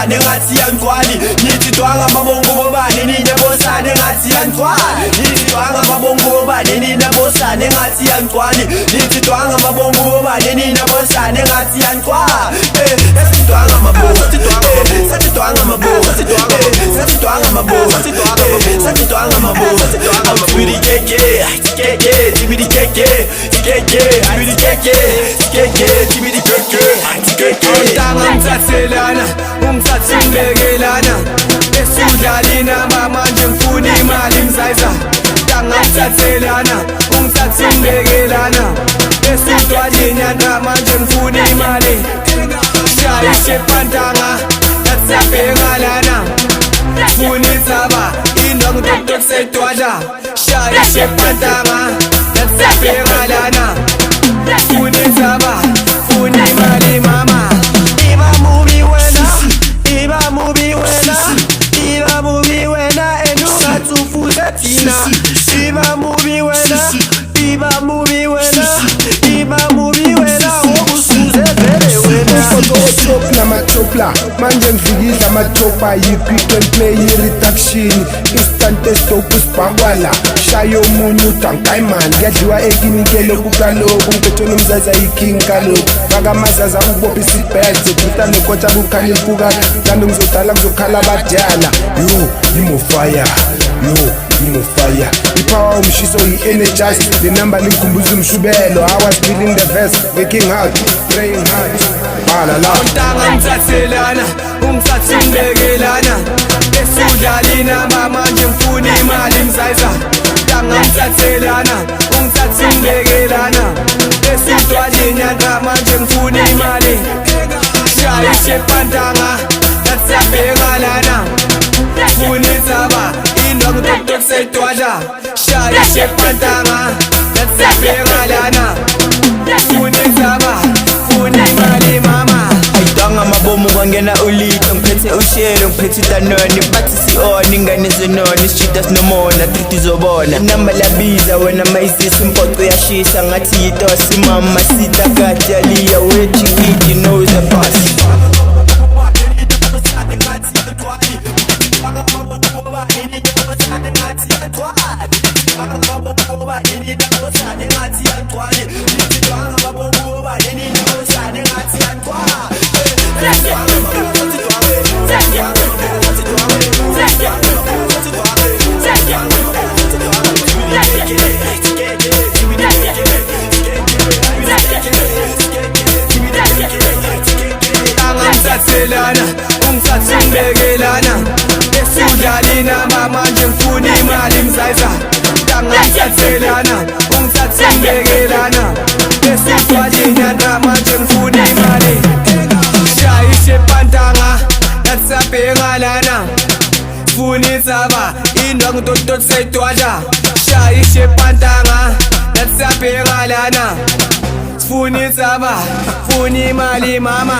bosane ngathi yangcwali nithi twanga mabongo bobane nina bosane ngathi yangcwali nithi twanga mabongo bobane nina bosane ngathi yangcwali nithi twanga mabongo bobane nina bosane ngathi yangcwali twanga mabongo sathi twanga mabongo sathi twanga mabongo sathi twanga mabongo awuthwili keke keke tibidi keke keke awuthwili keke keke tibidi keke keke Ntanga ngithathelana ungithathe ngibekelana esudlalina manje ngifuna imali mzaiza Ntanga ngithathelana ungithathe ngibekelana esudlalina manje ngifuna imali shayishe pantanga yatsabhengalana funa itsaba indongo doktor setwadla shayishe pantanga yatsabhengalana funa itsaba funa imali mama Iba movie wena Iba movie wena Iba movie wena enungatsufuze thina Iba movie wena Iba movie wena Iba movie wena okusuze vele wena Top namatopla manje ngifikidla amathopa yi-pick and play i-reduction instant estopu sibhakwala shayo omunye udankayman kuyadliwa ekinikelokhu kaloku ngipethwe nomzaza yi-king kaloku bakamazaza ukubopha isibhek zebhuta nokotsha kukhanya impuka kanti ngizodala kuzokhala abadala yo imofire yo imofire ipower umshiso yi-energize le number lingikhumbuza umshubelo I was feeling the verse working hard praying hard Ntanga ngithathelana ungithathe ngibekelana esudlalina manje ngifuna imali mzaiza Ntanga ngithathelana ungithathe ngibekelana esudlalina manje ngifuna imali shayishe pantanga yatsabhengalana funa itsaba indongo doktor setwadla shayishe pantanga yatsabhengalana funa itsaba funa imali mama Ayitwanga mabomu kwangena ulito ngiphethe ushero ngiphethe utanoni bathi si-on ingane zenoni isijida sinomona trithi zobona inamba labiza wena mayisisi impoco yashisa ngathi yitosi mama sita kati yaliya wechikidi knows the boss Ngithathelana ungithathe ngibekelana esudlalina manje ngifuna imali mzaiza Ntanga ngithathelana ungithathe ngibekelana esudlalina manje ngifuna imali shayishe pantanga yatsabhengalana funa itsaba indongo doktor setwadla shayishe pantanga yatsabhengalana funa itsaba funa imali mama